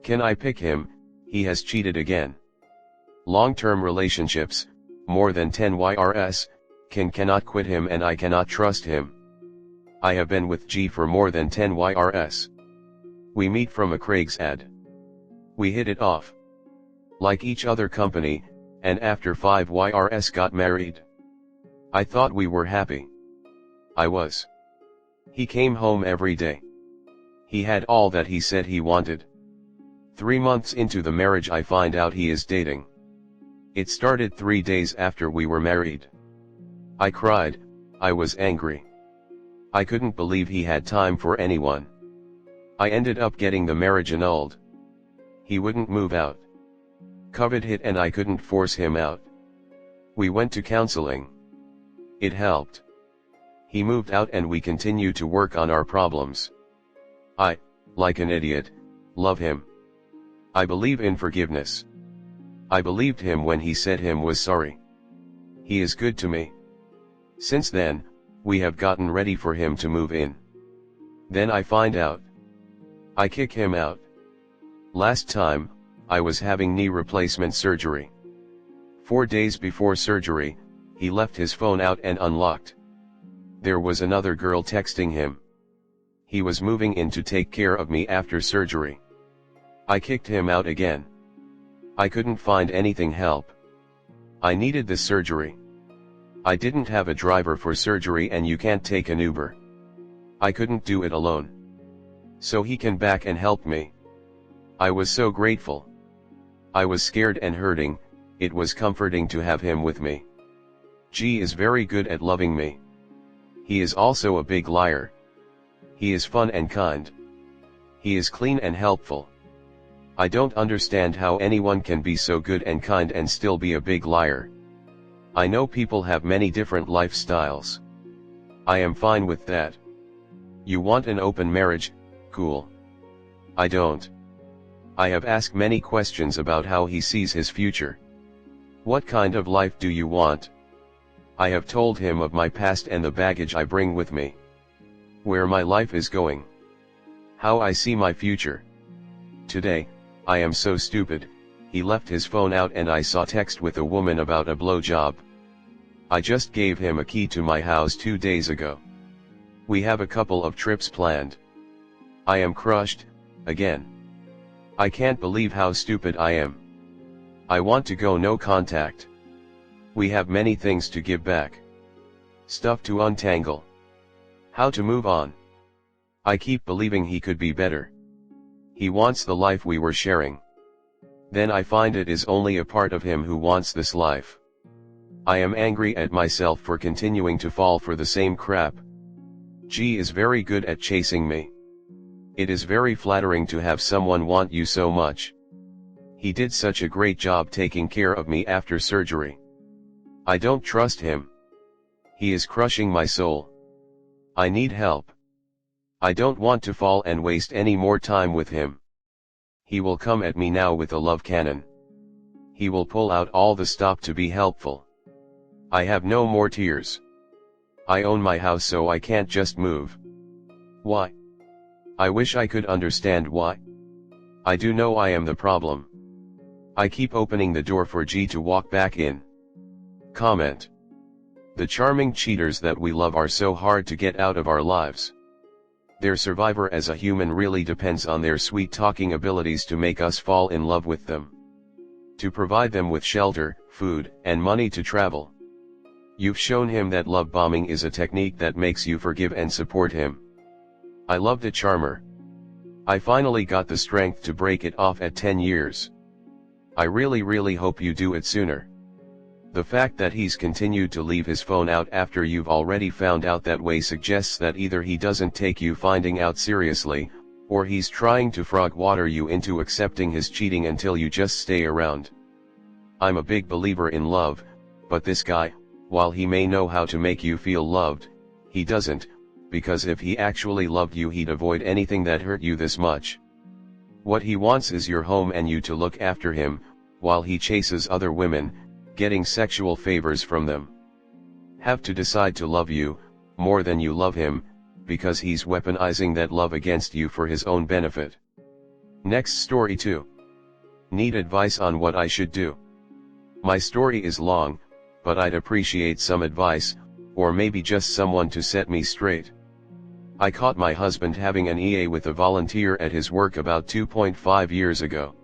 Can I pick him? He has cheated again. Long-term relationships, more than 10 YRS, cannot quit him and I cannot trust him. I have been with G for more than 10 YRS. We meet from a Craig's ad. We hit it off. Like each other company, and after 5 YRS got married. I thought we were happy. I was. He came home every day. He had all that he said he wanted. 3 months into the marriage I find out he is dating. It started 3 days after we were married. I cried, I was angry. I couldn't believe he had time for anyone. I ended up getting the marriage annulled. He wouldn't move out. COVID hit and I couldn't force him out. We went to counseling. It helped. He moved out and we continue to work on our problems. I, like an idiot, love him. I believe in forgiveness. I believed him when he said him was sorry. He is good to me. Since then, we have gotten ready for him to move in. Then I find out. I kick him out. Last time, I was having knee replacement surgery. 4 days before surgery, he left his phone out and unlocked. There was another girl texting him. He was moving in to take care of me after surgery. I kicked him out again. I couldn't find anything help. I needed the surgery. I didn't have a driver for surgery and you can't take an Uber. I couldn't do it alone. So he came back and helped me. I was so grateful. I was scared and hurting, it was comforting to have him with me. G is very good at loving me. He is also a big liar. He is fun and kind. He is clean and helpful. I don't understand how anyone can be so good and kind and still be a big liar. I know people have many different lifestyles. I am fine with that. You want an open marriage, cool. I don't. I have asked many questions about how he sees his future. What kind of life do you want? I have told him of my past and the baggage I bring with me. Where my life is going. How I see my future. Today, I am so stupid, he left his phone out and I saw text with a woman about a blowjob. I just gave him a key to my house 2 days ago. We have a couple of trips planned. I am crushed, again. I can't believe how stupid I am. I want to go no contact. We have many things to give back. Stuff to untangle. How to move on. I keep believing he could be better. He wants the life we were sharing. Then I find it is only a part of him who wants this life. I am angry at myself for continuing to fall for the same crap. G is very good at chasing me. It is very flattering to have someone want you so much. He did such a great job taking care of me after surgery. I don't trust him. He is crushing my soul. I need help. I don't want to fall and waste any more time with him. He will come at me now with a love cannon. He will pull out all the stop to be helpful. I have no more tears. I own my house so I can't just move. Why? I wish I could understand why. I do know I am the problem. I keep opening the door for G to walk back in. Comment. The charming cheaters that we love are so hard to get out of our lives. Their survivor as a human really depends on their sweet-talking abilities to make us fall in love with them. To provide them with shelter, food, and money to travel. You've shown him that love bombing is a technique that makes you forgive and support him. I love the charmer. I finally got the strength to break it off at 10 years. I really hope you do it sooner. The fact that he's continued to leave his phone out after you've already found out that way suggests that either he doesn't take you finding out seriously, or he's trying to frog water you into accepting his cheating until you just stay around. I'm a big believer in love, but this guy, while he may know how to make you feel loved, he doesn't, because if he actually loved you he'd avoid anything that hurt you this much. What he wants is your home and you to look after him, while he chases other women, getting sexual favors from them. Have to decide to love you, more than you love him, because he's weaponizing that love against you for his own benefit. Next story 2. Need advice on what I should do. My story is long, but I'd appreciate some advice, or maybe just someone to set me straight. I caught my husband having an EA with a volunteer at his work about 2.5 years ago.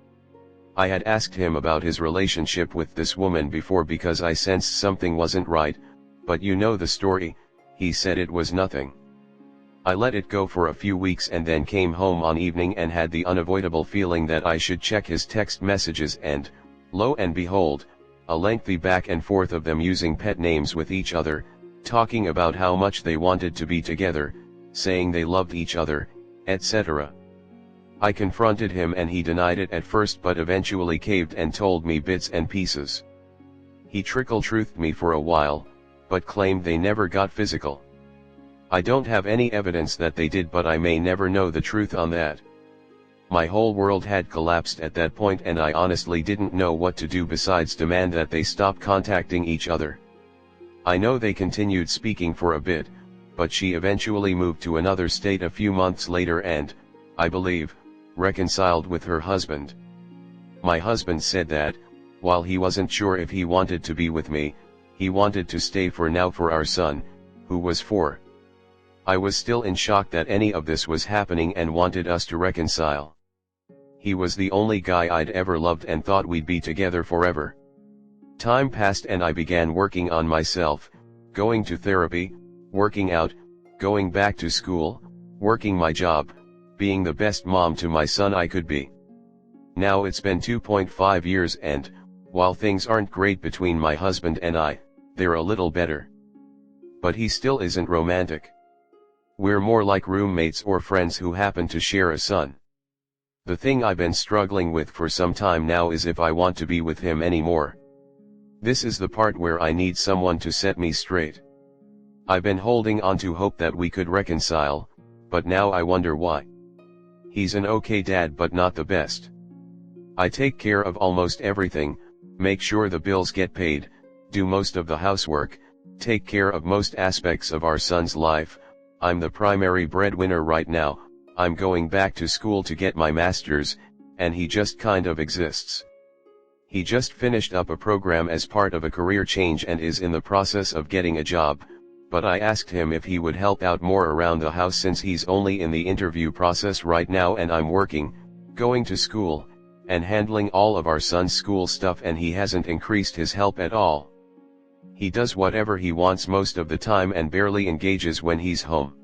I had asked him about his relationship with this woman before because I sensed something wasn't right, but you know the story, he said it was nothing. I let it go for a few weeks and then came home one evening and had the unavoidable feeling that I should check his text messages and, lo and behold, a lengthy back and forth of them using pet names with each other, talking about how much they wanted to be together, saying they loved each other, etc. I confronted him and he denied it at first but eventually caved and told me bits and pieces. He trickle-truthed me for a while, but claimed they never got physical. I don't have any evidence that they did, but I may never know the truth on that. My whole world had collapsed at that point and I honestly didn't know what to do besides demand that they stop contacting each other. I know they continued speaking for a bit, but she eventually moved to another state a few months later and, I believe, reconciled with her husband. My husband said that, while he wasn't sure if he wanted to be with me, he wanted to stay for now for our son, who was 4. I was still in shock that any of this was happening and wanted us to reconcile. He was the only guy I'd ever loved and thought we'd be together forever. Time passed and I began working on myself, going to therapy, working out, going back to school, working my job, being the best mom to my son I could be. Now it's been 2.5 years and, while things aren't great between my husband and I, they're a little better. But he still isn't romantic. We're more like roommates or friends who happen to share a son. The thing I've been struggling with for some time now is if I want to be with him anymore. This is the part where I need someone to set me straight. I've been holding on to hope that we could reconcile, but now I wonder why. He's an okay dad but not the best. I take care of almost everything, make sure the bills get paid, do most of the housework, take care of most aspects of our son's life. I'm the primary breadwinner right now, I'm going back to school to get my master's, and he just kind of exists. He just finished up a program as part of a career change and is in the process of getting a job, but I asked him if he would help out more around the house since he's only in the interview process right now and I'm working, going to school, and handling all of our son's school stuff and he hasn't increased his help at all. He does whatever he wants most of the time and barely engages when he's home.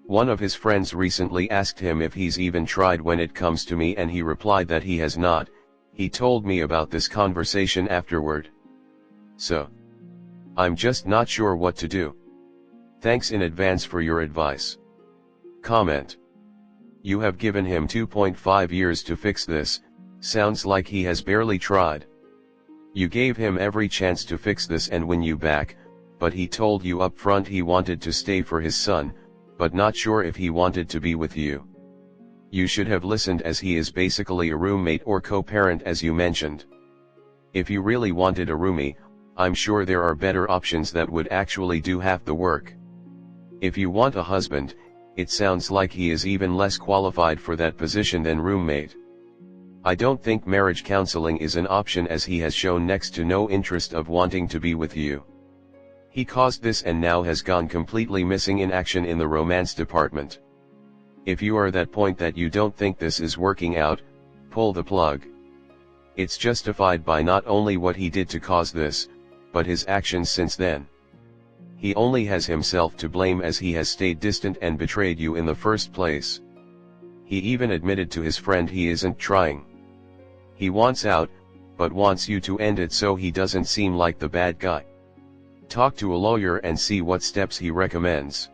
One of his friends recently asked him if he's even tried when it comes to me and he replied that he has not. He told me about this conversation afterward. So, I'm just not sure what to do. Thanks in advance for your advice. Comment. You have given him 2.5 years to fix this, sounds like he has barely tried. You gave him every chance to fix this and win you back, but he told you up front he wanted to stay for his son, but not sure if he wanted to be with you. You should have listened as he is basically a roommate or co-parent as you mentioned. If you really wanted a roomie, I'm sure there are better options that would actually do half the work. If you want a husband, it sounds like he is even less qualified for that position than roommate. I don't think marriage counseling is an option as he has shown next to no interest of wanting to be with you. He caused this and now has gone completely missing in action in the romance department. If you are that point that you don't think this is working out, pull the plug. It's justified by not only what he did to cause this, but his actions since then. He only has himself to blame as he has stayed distant and betrayed you in the first place. He even admitted to his friend he isn't trying. He wants out, but wants you to end it so he doesn't seem like the bad guy. Talk to a lawyer and see what steps he recommends.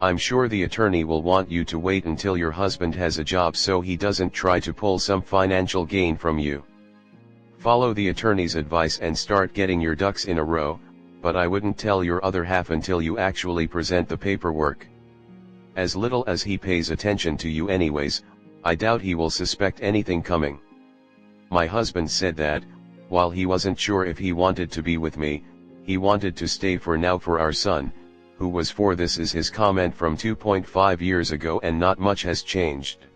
I'm sure the attorney will want you to wait until your husband has a job so he doesn't try to pull some financial gain from you. Follow the attorney's advice and start getting your ducks in a row, but I wouldn't tell your other half until you actually present the paperwork. As little as he pays attention to you anyways, I doubt he will suspect anything coming. My husband said that, while he wasn't sure if he wanted to be with me, he wanted to stay for now for our son, who was 4. This is his comment from 2.5 years ago and not much has changed.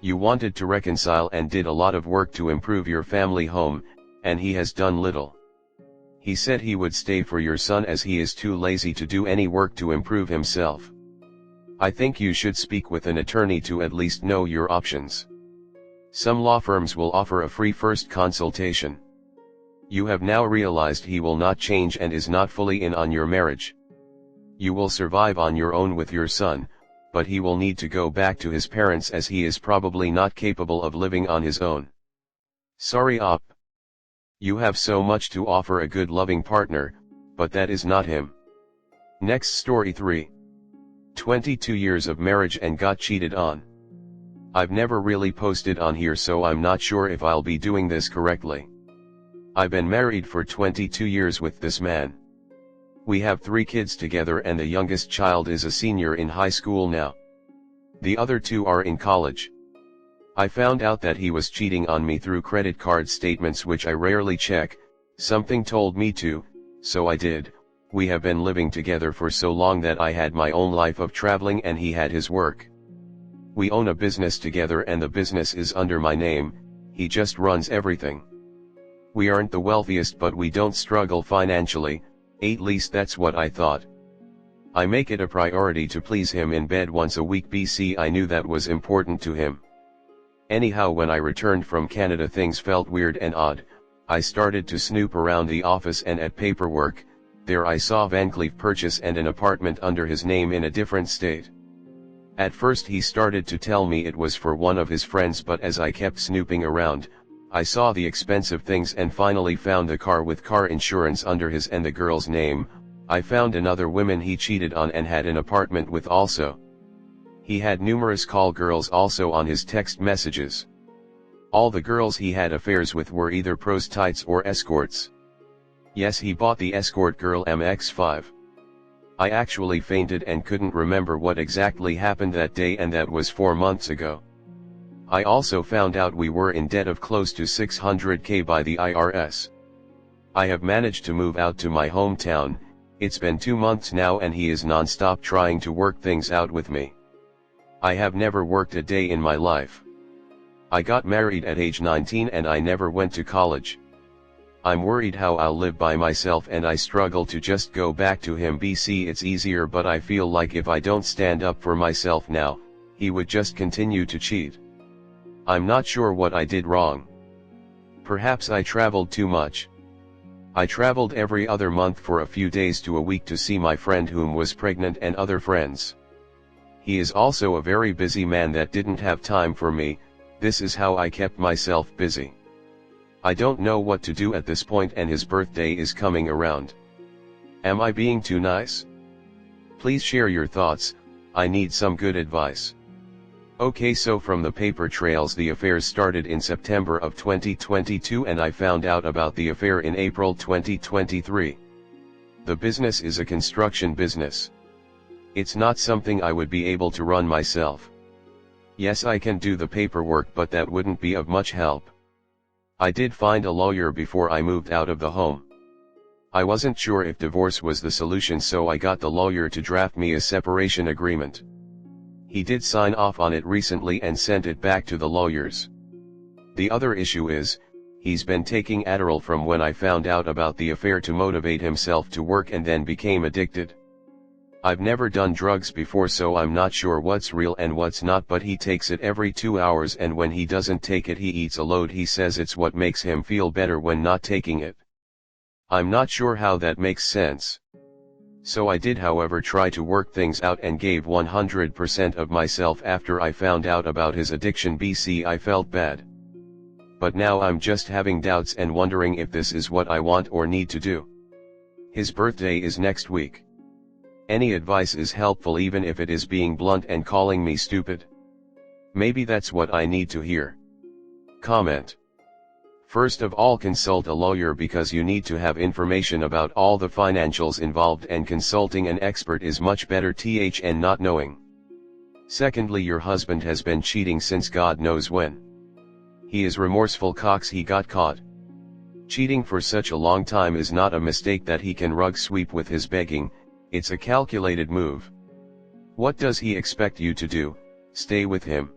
You wanted to reconcile and did a lot of work to improve your family home, and he has done little. He said he would stay for your son as he is too lazy to do any work to improve himself. I think you should speak with an attorney to at least know your options. Some law firms will offer a free first consultation. You have now realized he will not change and is not fully in on your marriage. You will survive on your own with your son, but he will need to go back to his parents as he is probably not capable of living on his own. Sorry op. You have so much to offer a good loving partner, but that is not him. Next story 3. 22 years of marriage and got cheated on. I've never really posted on here, so I'm not sure if I'll be doing this correctly. I've been married for 22 years with this man. We have 3 kids together and the youngest child is a senior in high school now. The other 2 are in college. I found out that he was cheating on me through credit card statements, which I rarely check. Something told me to, so I did. We have been living together for so long that I had my own life of traveling and he had his work. We own a business together and the business is under my name. He just runs everything. We aren't the wealthiest, but we don't struggle financially, at least that's what I thought. I make it a priority to please him in bed once a week. I knew that was important to him. Anyhow, when I returned from Canada, things felt weird and odd. I started to snoop around the office and at paperwork. There I saw Van Cleef purchase and an apartment under his name in a different state. At first he started to tell me it was for one of his friends, but as I kept snooping around, I saw the expensive things and finally found the car with car insurance under his and the girl's name. I found another woman he cheated on and had an apartment with also. He had numerous call girls also on his text messages. All the girls he had affairs with were either prostitutes or escorts. Yes, he bought the escort girl MX5. I actually fainted and couldn't remember what exactly happened that day, and that was 4 months ago. I also found out we were in debt of close to $600K by the IRS. I have managed to move out to my hometown. It's been 2 months now and he is non-stop trying to work things out with me. I have never worked a day in my life. I got married at age 19 and I never went to college. I'm worried how I'll live by myself and I struggle to just go back to him. It's easier, but I feel like if I don't stand up for myself now, he would just continue to cheat. I'm not sure what I did wrong. Perhaps I traveled too much. I traveled every other month for a few days to a week to see my friend whom was pregnant and other friends. He is also a very busy man that didn't have time for me. This is how I kept myself busy. I don't know what to do at this point and his birthday is coming around. Am I being too nice? Please share your thoughts, I need some good advice. Okay, so from the paper trails, the affair started in September of 2022 and I found out about the affair in April 2023. The business is a construction business. It's not something I would be able to run myself. Yes, I can do the paperwork, but that wouldn't be of much help. I did find a lawyer before I moved out of the home. I wasn't sure if divorce was the solution, so I got the lawyer to draft me a separation agreement. He did sign off on it recently and sent it back to the lawyers. The other issue is, he's been taking Adderall from when I found out about the affair to motivate himself to work and then became addicted. I've never done drugs before, so I'm not sure what's real and what's not, but he takes it every 2 hours and when he doesn't take it he eats a load. He says it's what makes him feel better when not taking it. I'm not sure how that makes sense. So I did, however, try to work things out and gave 100% of myself after I found out about his addiction. I felt bad. But now I'm just having doubts and wondering if this is what I want or need to do. His birthday is next week. Any advice is helpful, even if it is being blunt and calling me stupid. Maybe that's what I need to hear. Comment. First of all, consult a lawyer because you need to have information about all the financials involved, and consulting an expert is much better than not knowing. Secondly, your husband has been cheating since God knows when. He is remorseful cocks, he got caught. Cheating for such a long time is not a mistake that he can rug sweep with his begging. It's a calculated move. What does he expect you to do? Stay with him?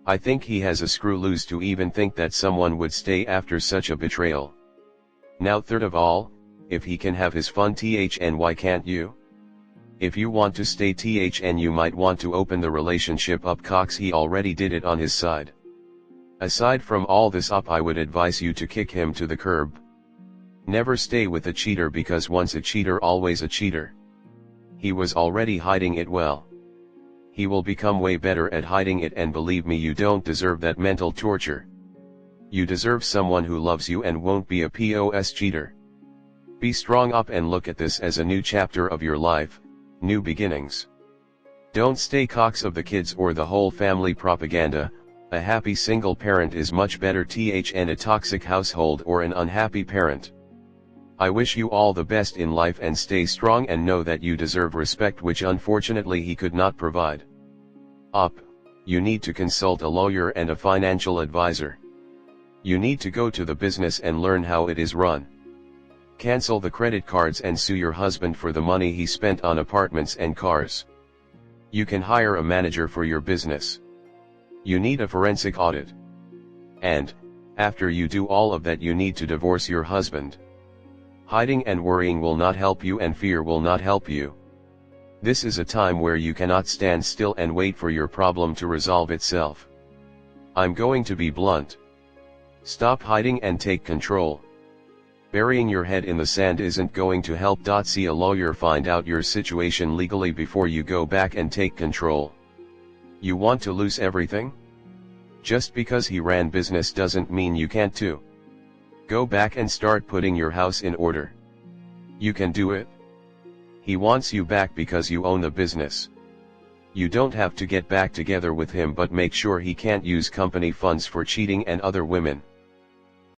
I think he has a screw loose to even think that someone would stay after such a betrayal. Now third of all, if he can have his fun why can't you? If you want to stay you might want to open the relationship up cocks he already did it on his side. Aside from all this I would advise you to kick him to the curb. Never stay with a cheater because once a cheater always a cheater. He was already hiding it well. He will become way better at hiding it, and believe me, you don't deserve that mental torture. You deserve someone who loves you and won't be a POS cheater. Be strong up and look at this as a new chapter of your life, new beginnings. Don't stay cocks of the kids or the whole family propaganda. A happy single parent is much better than a toxic household or an unhappy parent. I wish you all the best in life and stay strong and know that you deserve respect, which unfortunately he could not provide. You need to consult a lawyer and a financial advisor. You need to go to the business and learn how it is run. Cancel the credit cards and sue your husband for the money he spent on apartments and cars. You can hire a manager for your business. You need a forensic audit. And, after you do all of that, you need to divorce your husband. Hiding and worrying will not help you, and fear will not help you. This is a time where you cannot stand still and wait for your problem to resolve itself. I'm going to be blunt. Stop hiding and take control. Burying your head in the sand isn't going to help. See a lawyer, find out your situation legally before you go back and take control. You want to lose everything? Just because he ran business doesn't mean you can't too. Go back and start putting your house in order. You can do it. He wants you back because you own the business. You don't have to get back together with him, but make sure he can't use company funds for cheating and other women.